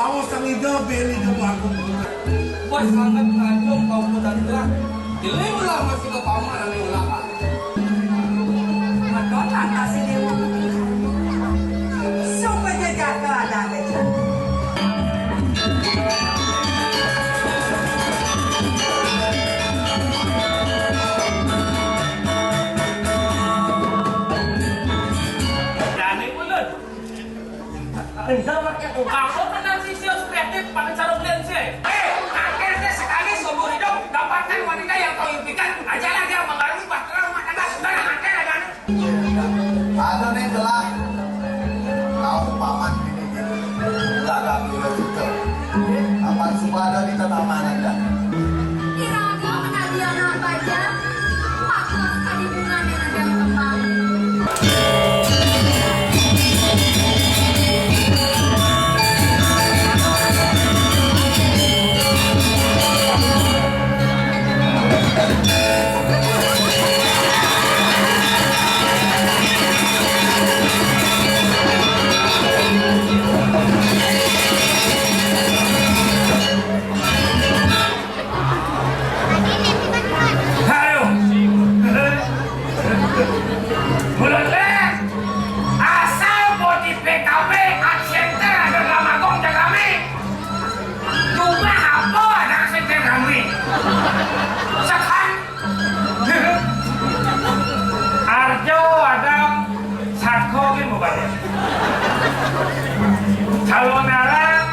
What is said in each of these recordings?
bawas ang ida, beli ka mo ako. Bos sangat ngajong kau muda tua. Dilem lah masih ke paman yang laka. Madonna kasih dia. Sumpah dia jaga ada aja. Aku kenal si Sios kreatif pakai sarung lense. Akhirnya sekali seumur hidup dapatkan wanita yang kau impikan. Ajalah dia mengarungi bahtera rumah tangga saudara akhir ada. Ano nih telah kau paman ini jaga dulu itu. Apa supaya di tanaman anda? Kira-kira menadian apa aja? Maksud tadi bunga yang ada kembang. Kalau nara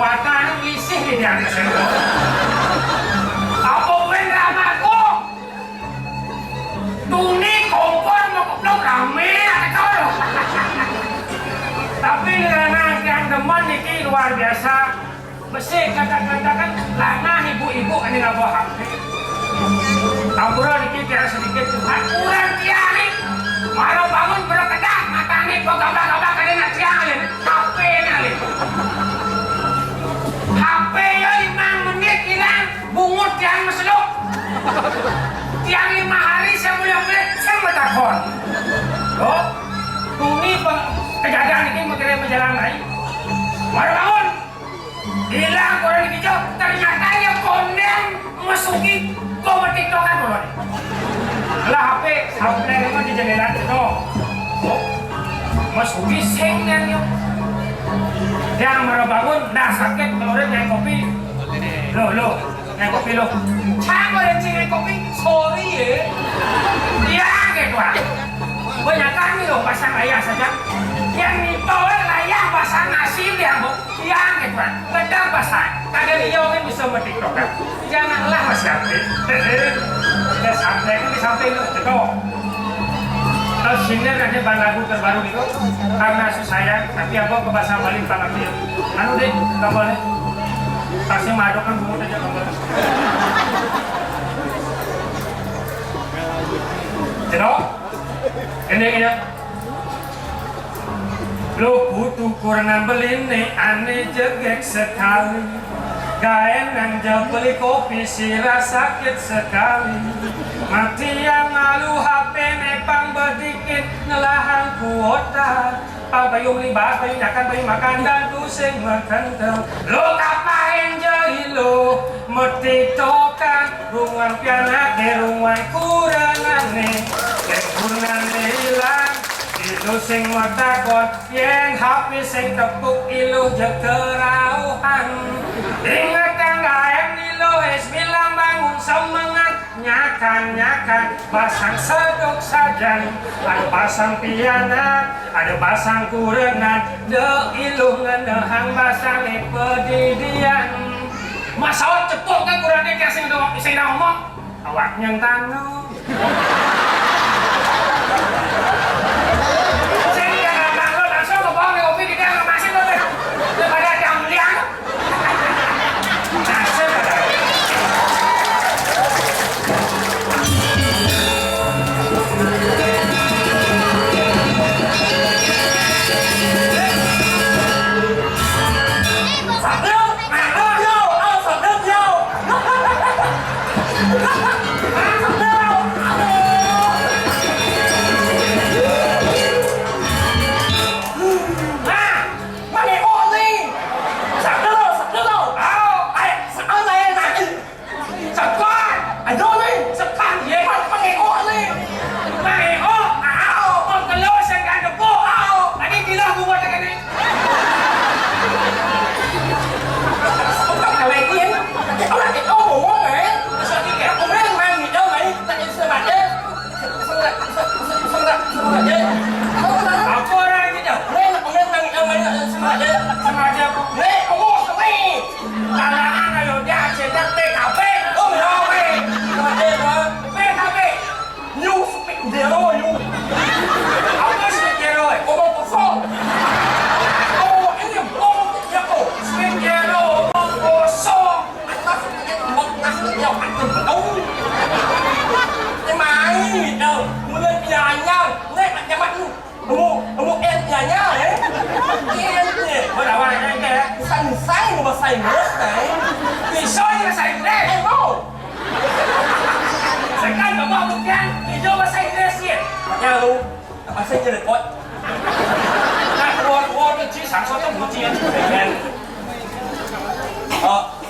watang isih di atas itu. Apa pun ramaku? Tuni kompor mau keplok rame atau? Tapi karena yang teman ini luar biasa. Mesti kata-katakan lana ibu-ibu ini nggak bohong. Ampura dikit kira sedikit. Akuran tiari. Malah bangun berkedak matanya kok gabak-gabak kalian tiang alin. HP alin. HP ya 5 menit hilang. Bungut tiang meseluk. Tiang 5 hari saya mulai saya bertakon. Oh, tuni kejadian ini mengirim menjalan lain. Malah bangun. Hilang orang di hijau. Ternyata yang kondeng masuki tiktokan dulu nih. Lah HP memang di jendela itu. Oh, masuki sengnya nih. Yang baru bangun, dah sakit keluarin nyai kopi. Lo, nyai kopi lo. Cang orang nyai kopi, sorry ya. Dia gitu ah. Banyak kami lo pasang ayah saja. Yang itu layah pasang nasi dia bu. Yang gitu ah. Kedang pasang. Kagak dia kan bisa bertiktokan. Janganlah masih update. Udah sampai kan disamping itu. Terus sini ada bahan lagu terbaru itu karena sayang, tapi aku ke bahasa Bali banget dia. Anu deh, nggak boleh. Kasih madu kan bungut aja nggak boleh. Cero, ini. Lo butuh kurang beli nih, aneh jegek sekali. Gaen yang jauh beli kopi sirah sakit sekali. Mati yang ngalu HP nepang berdikit ngelahan kuota. Payung libas, payung yakan, payung makan dan pusing makan tau. Lo kapain jahil lo metik tokan rungang pianak di rungang kurangan nih. Yang kurangan hilang itu sing watakon yang HP sing tepuk ilu jekerauhan. Ingat gaem ni lo es bilang bangun semangat nyakan pasang sedok sajan ada pasang pianak ada pasang kurengan de ilu ngenehang pasang pedidian masalah cepuk kan kurangnya kasih ngomong awak yang tanu. bahasa Inggris deh. Pisaunya bahasa Inggris. Mau. Sekarang kamu buktian pisau bahasa Inggris ya. Ya lu, bahasa Inggris kok. 我的机场说都不接，每天。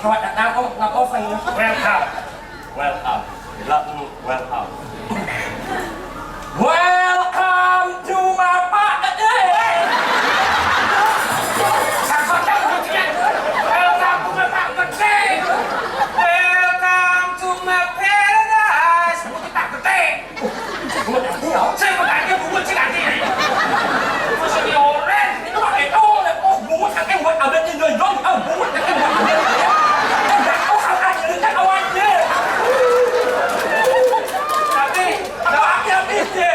สวัสดีครับเราก็ฟัง Welcome. welcome รับ welcome welcome to my party 场说都不接。Welcome to my party. Welcome to my paradise. 不是打个对。 Một cái gì hả? 这不打就不会这打的。不是有人。 Nó bảo cái ô này, ô bố thằng em quật ở bên trên người rong, bố thằng em quật ở bên trên em đặt ô khảo ai chứ, chắc ô anh chứ. Tapi, Nó bảo em đi chứ.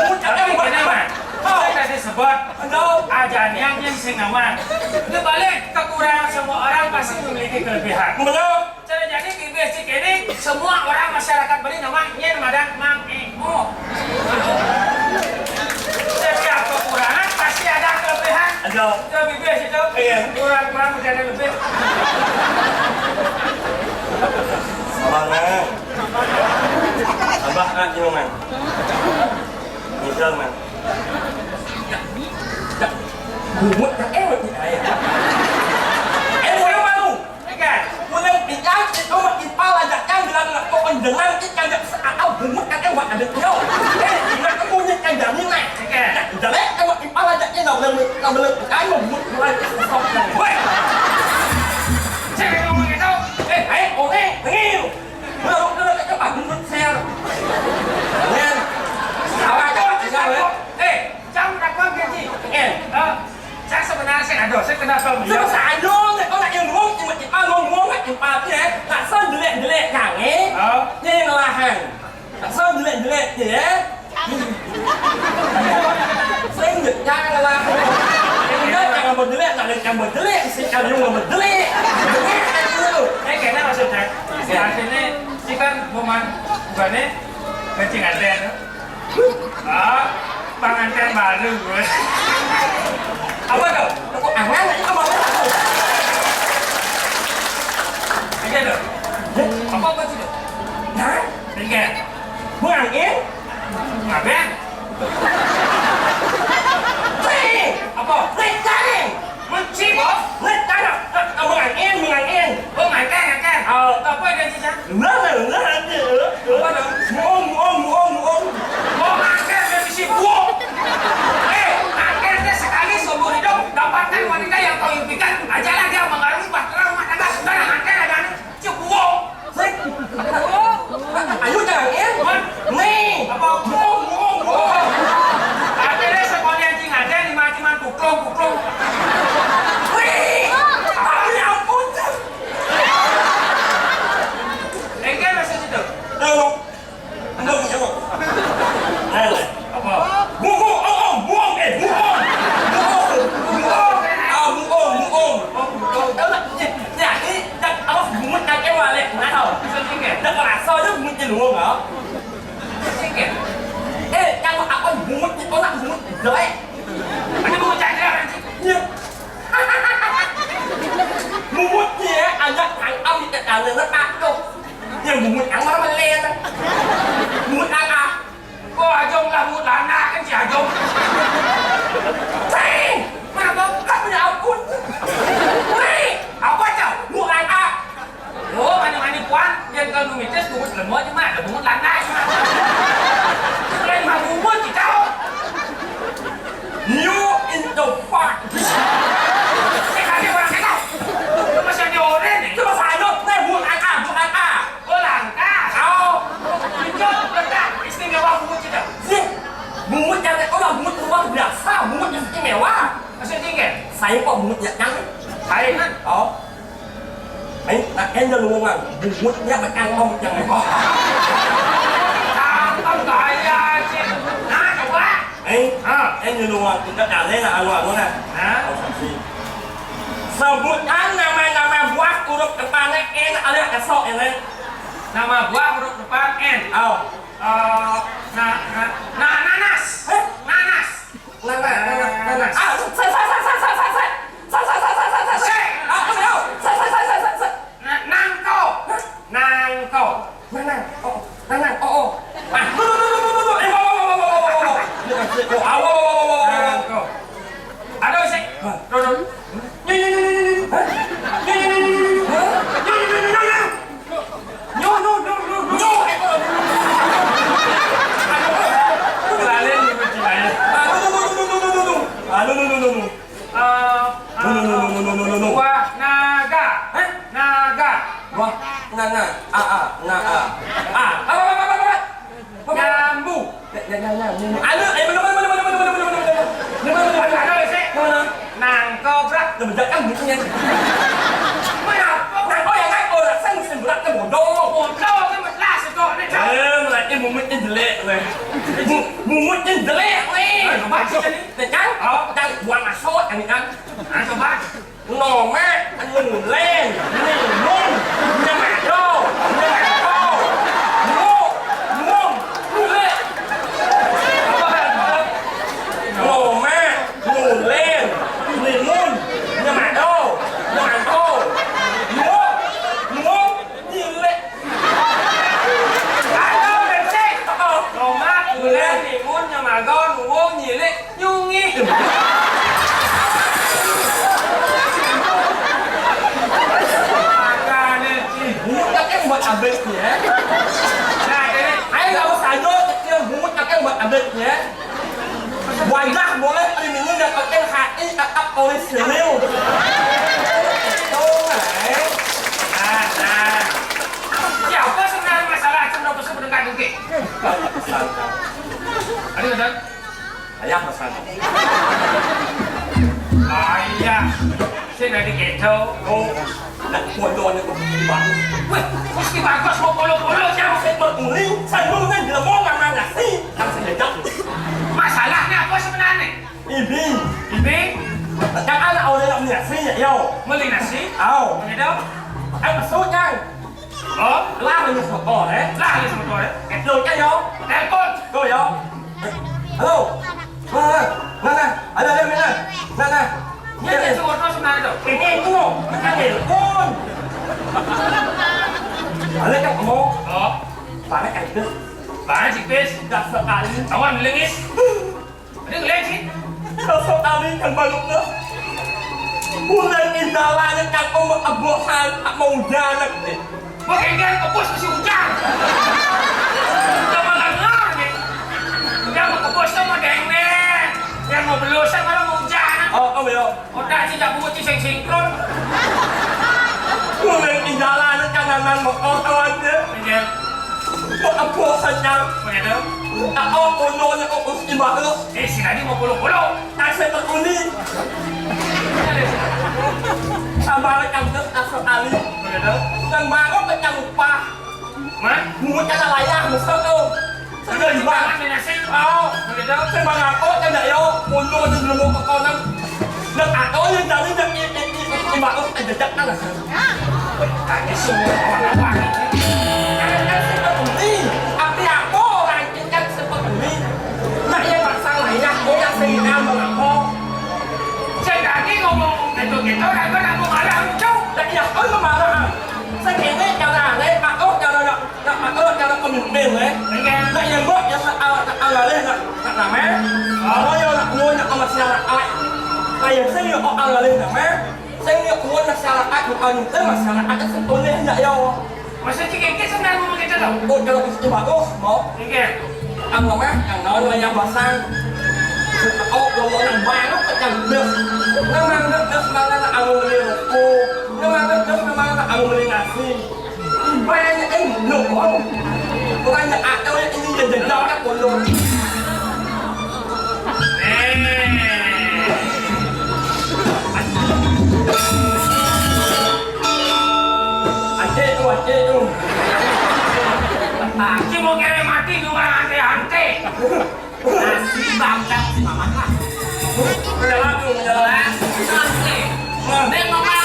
Bố thằng em tapi quật kenapa? Saya tadi sebut đâu. ajaran yang sengaman. Kebalik kekurangan semua orang pasti memiliki kelebihan. Mà đâu? Jadi di basic ini semua orang masyarakat Bali namanya dan Mang Emo. Setiap kekurangan pasti ada kelebihan. Ada. Itu bibis itu. Iya. Kurang ada lebih. Sabar man. Sabar kan chứ man. Nhìn trơn man. Bố thằng em quật gì vậy? Em quật đâu mà luôn. Kan? Muốn em bị ác, ông mà bị bao là giặc trang thì là có còn đừng ăn cái trang giặc áo bụng mất ăn em quật là được đâu. Thế thì là cái mua những trang giặc như này. Giờ đấy em bị bao là giặc trên đầu lần cái mà muốn là xong rồi. Woi. Saya ngomong gitu. Hãy ổn đi, nghe. Bây giờ nó các bạn muốn xe rồi. Nghe. Sao ai cho chị sao đấy? Trong đặc quan cái gì? Nghe. Saya sebenarnya saya ada, saya kenal sama Sao beliau. xài luôn này, con lại yêu ngon nhưng mà chị ba ngon lại chị ba thế này là sơn dữ lệ cả nghe. Nhưng là hàng. Là sơn dữ lệ gì đấy. Sơn dữ trang là em nói chẳng là một dữ lệ là được chẳng một dữ lệ xin chào nhưng mà một dữ lệ. Kayaknya maksudnya si artinya si kan bukan bukannya kencing anten. Pengantin baru gue. Apa tuh? Kok angan aja kamu mau tahu? Aja dong. Apa sih dong? Hah? Tiga. Buang in? Ngapain? Free! Apa? Free time! Menci bos? Free time à? Buang in. Oh ngapain? Apa ada sih cah? Nữa chứ. Apa dong? Muong. Oh ngapain dari si buo? Akhirnya sekali seumur hidup dapatkan wanita yang kau impikan. Ajalah dia mengarungi bahtera rumah tangga. Sekarang akhirnya ada si buo. Free! Ayo jangan in! Nih! Apa? Akhirnya sekolah anjing ada di mati-mati kuklong. Free! Ya ampun! Enggak masih situ. Đâu? Đâu nhỉ? Đây này. Apa? Muong! Đó là dạ cái đặt ông muốn ăn cái hoa này nãy thôi. Đặt là sao chứ muốn chơi luôn hả? Ê, ăn mà ông muốn có làm muốn rồi. Anh mau chạy ra Nhỉ? Muốn gì á? Anh dắt thằng ông đi ăn nó ăn đâu. Nhưng muốn ăn nó lên á. Muốn ăn à? Cô Hà Dung là một đàn na cái chị Hà Dung. Hey! Mà nó cắt bây giờ ông cút. Hey! Apa cau? Muốn ăn à? Oh, mani puan, yang kalau numites bungkus lemot cuma ada bungkus landai. Lain mah bungkus ci cau. You in the park. Saya kasih orang kau. Masih ada orang nih. Chứ mà phải đâu, đây muốn ăn à? Oh langka. Kau. Hijau letak istimewa bungkus itu. Gì? Muốn ăn này có là muốn ăn bao giờ sao? Muốn ăn cái mèo á? Masih tinggi. Saya kok muốn ăn trắng. Hai kan? Đó. Ấy, là em cho luôn à. Muốn ăn mà ăn không chẳng này. Tao gaya sih. Nah, coba. Ấy, em cho luôn à. Chúng ta đào thế là ăn luôn nè. Hah? Sebutan nama buah huruf depannya N ada esok ini. Nama buah huruf depan N. Oh. Nanas. Nanas. Nanas. Nanas. Ah, saya. No. Wah, naga. Hah? Naga. Wah, nga. Apa? Nyambu. Ano? Ay, mana? Ano sih? Mana? Nangkobrak. Jangan gitu ya. Mengapa? Oh ya kan orang sang semberat ke bodoh. Bodoh kan melas kok. Ini jauh. Mulai mumutnya jelek weh. Mumutnya jelek weh. Coba sih tadi. Kan? Oh, kan buang masuk kan kan. Coba. Nome, anu len, nun, nyamado, num, nule. Nome, nulen, nun, nyamado, num, nyile. Ano sih? Tomat, gula, timun, nyamago, nuwong, nyile, nyungi. Buat abetnya. Nah, jadi Ayo nggak usah aja kecil bumut kakek buat abetnya. Wajah boleh pelindungi dan kakek hati tetap oleh serius. Tahu nggak? nah. Siapa sebenarnya masalah cendol pesan dengan duki? Pesan kau. Ada betul? Ayah pesan. Ayah, saya nanti keto. Oh, nak bodoh ni kau bagus. Wih, meski bagus mau polo-polo jauh. Saya berkuling, saya mungkin tidak mau ngambil nasi. Kan saya jatuh. Masalahnya apa sebenarnya? Ibi, Ibi, kan anak oleh nak nasi ya, yo. beli nasi, Aw, begitu? anh masuk kan? Oh, Lah mình sổ cỏ đấy. lah ini semua tuh. Rồi cái yo. Telepon. Rồi yo. Hello. Nè, ở đây đây nè. Nè. Ini semua tuh sebenarnya tuh. Cái nghe cũng không? Nó ăn để con. Ở đây các mô. Oh, Và nó ăn cứ. banyak sih bis. Đặt sợ à đi. Awan lengis. Ini ngeliat sih. Sao sợ à đi thằng bà lúc nữa. Bulan indala yang kan omong abuhan mau jalan deh. Makanya ke bos masih hujan. Udah malah ngar nih. Udah mau ke bos sama dengmen. Yang mau belusan malah mau hujan. Ông hiểu không? Udah sih gak buat sing sinkron. Bulan indala yang kan nanan mau kawan deh. Iya. Kok abuhan yang Begitu. Ako puno niya ko kung ibago. Si Nadi mau pulau-pulau. Kasi pag-uni. Sabalik ang dos asal ali. Begitu. Nang bago ka niyang upa. Mana? Bungot ka na layak mo sa to. Sa Sudah iba. dibangan di nasi. Oo. Begitu. Sa mga ako, kaya yo, puno yung lumok ako ng nag-ako yung dali ng ibago ay dadak na lang. Kaya semua orang-orang ini. Kasi pag-uni. Api ako, ranking ka sa pag-uni. Na iya masalah ya, ko yung sina mga ako. Saya tadi ngomong gitu-gitu, aku nak mau marah lucu. Tại vì ôi mà là sao kể đấy chào là đấy mặc ốc chào là con mình mềm đấy Enggak. tại vì bớt cho sao là lên là mé nó vô là nuôi là con mà sao là ai tại vì xây dựng họ là lên là mé xây dựng nuôi là sao là ai cũng ăn tới mà sao là ai sẽ tôn lên vậy đâu Maksudnya cengkeh sebenarnya ngomong gitu tau. ôi cho nó chỉ bảo ô một Enggak. ăn mà mé càng nói là nhau và sang ốc đồ làm ba nó chẳng được nó mang nước mang là ăn liền cô nó mang nước mang là ăn liền là gì ba như anh nổ không có anh là đâu anh như dần dần các con luôn anh chê tôi Si mau ngewe mati cuma ante-ante. Nasi bangkang si mama lah. menjalan Nasi. Nek mama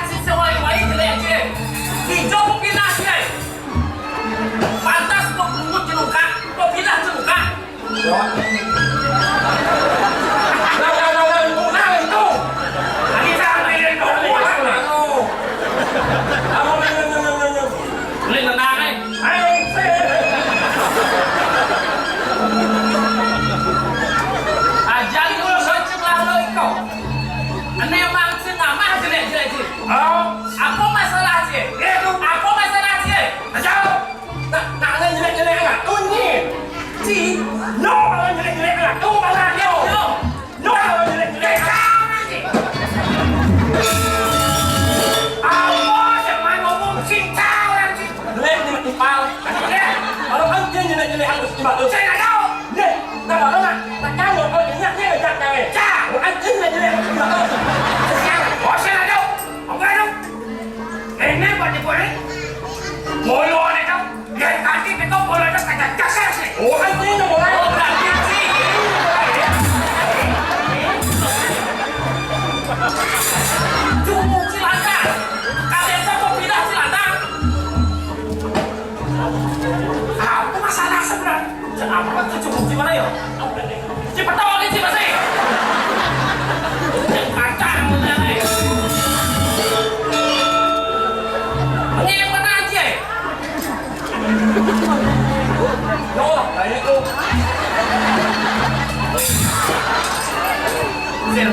si sewai-wai jelek-jelek. Hijau mungkin nasi. Pantas kok bungut jenuka, kok bilang jenuka. nào itu Lagi saya mainin dulu. Beli tenang Ajali dulu socok lah lo iko. Ane yang mangsin nama jelek-jelek sih. Oh, apa masalah sih? Itu apa masalah sih? Jauh. tak lên jelek-jelek nggak tunyi Si, no kalau jelek-jelek nggak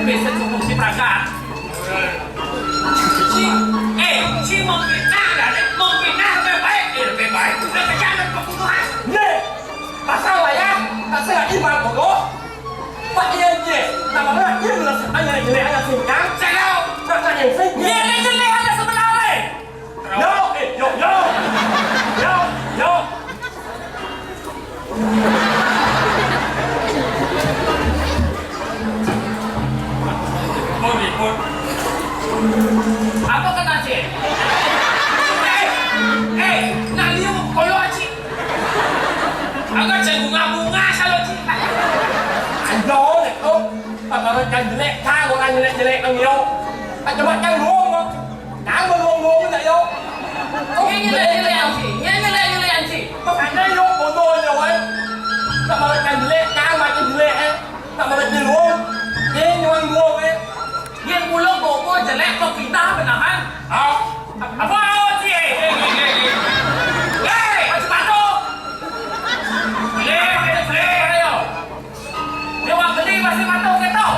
bisa cukup si Praga. Si memfitnah dan memfitnah lebih baik. Udah kejangan pembunuhan. Nih, masalah ya, tak saya iman bodoh. Pak Ian je, namanya Ian lah, hanya jelek hanya singkang. Saya tahu. Tak nak yang sing. Dia jelek ada sebenarnya. Yo, yo. Ribut. Apa kena cik? Nak liu kalau cik. Agak cik bunga-bunga kalau cik. Ada ni, oh, tak orang kan jelek, kau orang jelek nang yo. Tak coba kan luang, kau luang tak yo. Yang jelek cik. Makanya yo bodoh je weh. Tak orang kan jelek, kau macam jelek tak orang kan luang. Ini orang luang Yang mulut bobo jelek kok kita benahan. Apa cik? Macam mana? Dia orang beli masih matok ke tau?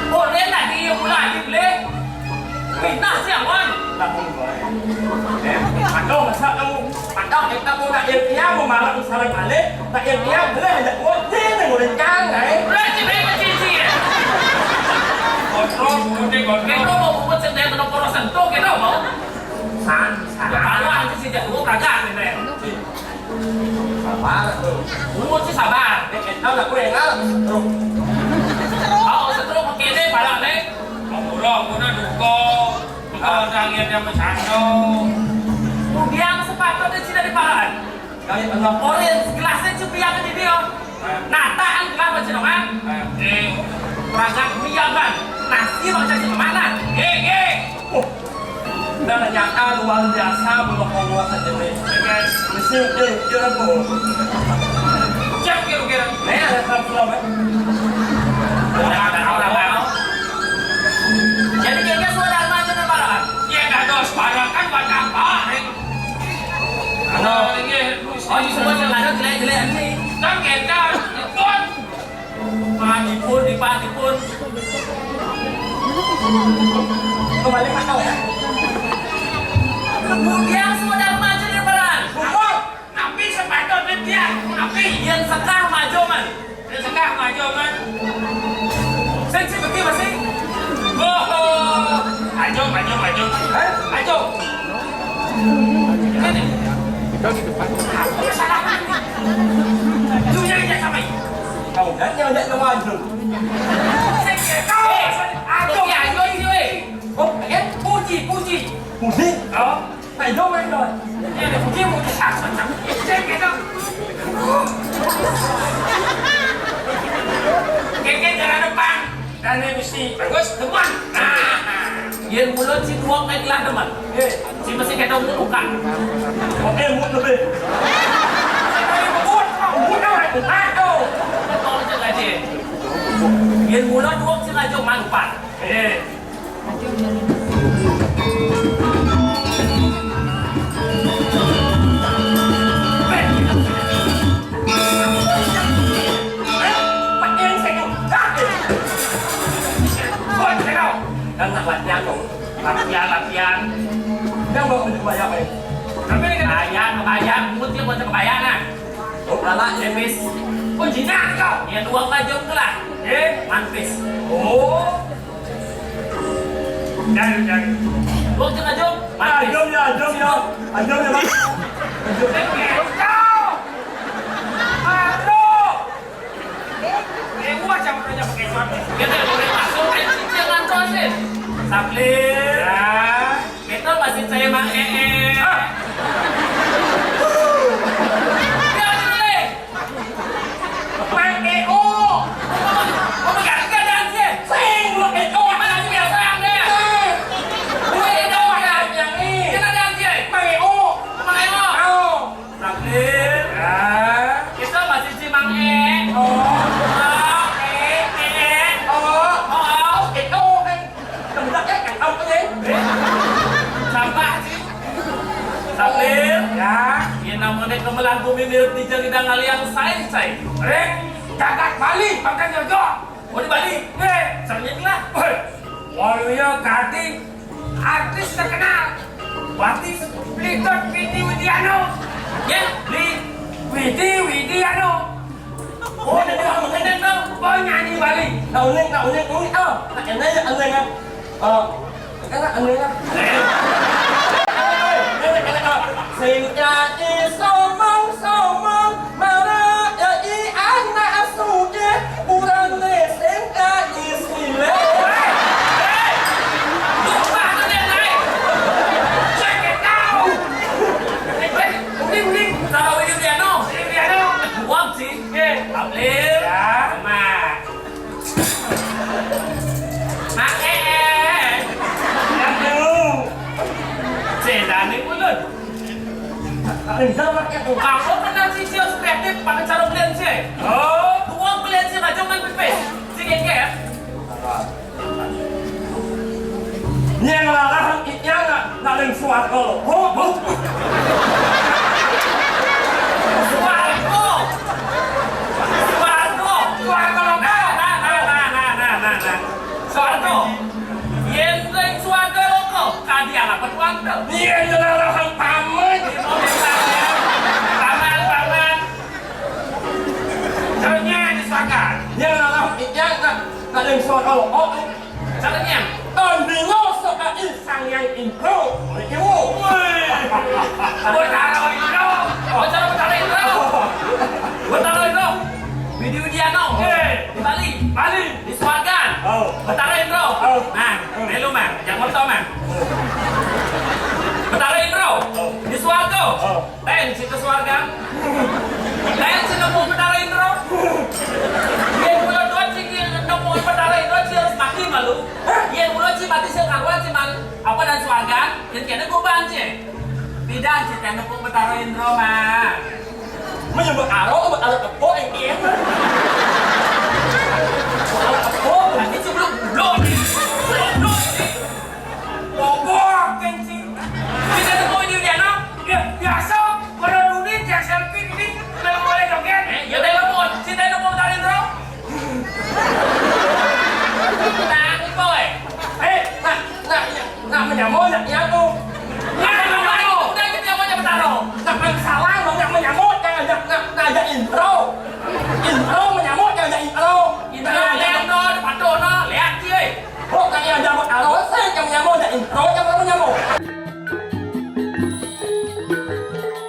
Boleh lah dia mulai beli. Pindah siang kan? Aduh, masa kamu pandang kita pun nak yang dia mau marah usaha kali, tak yang dia boleh ada kote ni boleh kan? Boleh cik cik cik. Kontrol, kita mau buat sendiri dengan poros sentuh kita mau. Kalau aja sih jadi gua kagak nih deh. Sabar tu. Umur sih sabar. Tahu nak kurang lah. Oh, seterus pakai deh balak deh. Murah, duko. Kalau dangir yang bercanda. Yang sepatutnya tidak dipakai. Kali Allah. Orange gelasnya cukup yang di dia. Nata ang gelas macam mana? Ragak miyagan. Nasi macam mana? Dah nyata luar biasa belum ngomong saja ni. Mesti dia apa? Cek kira-kira. Ada problem. Ada orang. Jadi kayaknya sudah macam mana? Ya dah dos barang kan buat apa? Ano ini? Oh ini semua yang ada jelek-jelek ni. Kan kita ikut. Panipun, dipanipun. Kembali kat kau ya. Kemudian sudah maju di peran. Kumpul. Nabi sepatutnya dia. Nabi yang sekah maju man. Yang sekah maju man. Sensi betul masih. Oh, maju. Maju. Ini. Apa salah? Tu yang dia sampai. Kau dah jangan maju. Sensi kau. Aduh, ayo ini. Oh, Puji. Puji. Oh. Phải đâu anh rồi. Ini puji macam. Sensi kita. Keke jalan depan. Dan ini mesti bagus depan. Yang mulut si tuang naik lah teman. Si masih kita luka. Oke, mut lebih. Mut apa? Aduh. Tolong jaga dia. Yang mulut tuang si ngajak malupan. Dan nak latihan dong. Latihan. Yang bawa baju bayar apa? Tapi ini kebayang, mutnya buat kebayangan. Oh, lala Jemis. Oh, jinak kau. Yang uang ngajak ke lah. Mantis. Oh. Jangan. Uang je ngajak. Mantis. Jom ya. Jom ya, Bang. Kau. Aduh. Gua macam punya pakai suami. Kita boleh masuk cincin ngantor sih. Saplir. Kita masih saya Mang Dia boleh. Mang EO. Kau bergantian dan sih. Sing lu EO mana sih biasa yang dia. Gue EO yang ini. Kita dan sih. Mang EO. Saplir. Kita masih si Mang EO. Saplir, ya namanya kemelang bumi mirip di jari dan aliang say. Rek, jagat balik, makan jodoh. Oh di Bali? Sarnya lah. Waluyo Karti, artis terkenal. Batis Litot Widi Widiano. Ya, Widi Widiano. Oh, dia bilang mengenai dong. Oh, nyanyi Bali. Nah, unik. Oh, nah, ini aja aneh kan. Enak aneh kan. Sing nyanyi somong mana ya i anak asuke urang le sing nyanyi sile. Lupa tuh dia naik. Check it out. Uning. Tahu Widiano. Uang sih. Ablil. Ya, mak. Mak Sedane mulut. Kamu kenal si Cio kreatif pakai cara belian sih? Oh, uang belian sih aja main pipis. Si gengge ya? Yang larang itnya nggak ada suara lo. Suarco. Yang lain suarco lo kok. Kadi apa tuan tuh? Iya yang larang pamit. Paman. Caranya disahkan. Yang larang itnya nggak ada suara lo. Caranya. Bingo soal insang yang intro. Betara Indro. Widi Widiano. Di Bali. Di Swargan. Betara Indro. Mang, lu mang, jangan motor mang. Betara Indro. Di Swargo. Ten situ Swargan. Ten situ nemu Betara Indro. Yang mulut tuan sih nemu Betara Indro sih harus mati malu. Yang mulut sih mati sih ngaruan sih man. Apa dan Swargan? Yang kena kuban sih. Tidak sih kan nemu Betara Indro mah. Menyebut aro, aro tepuk yang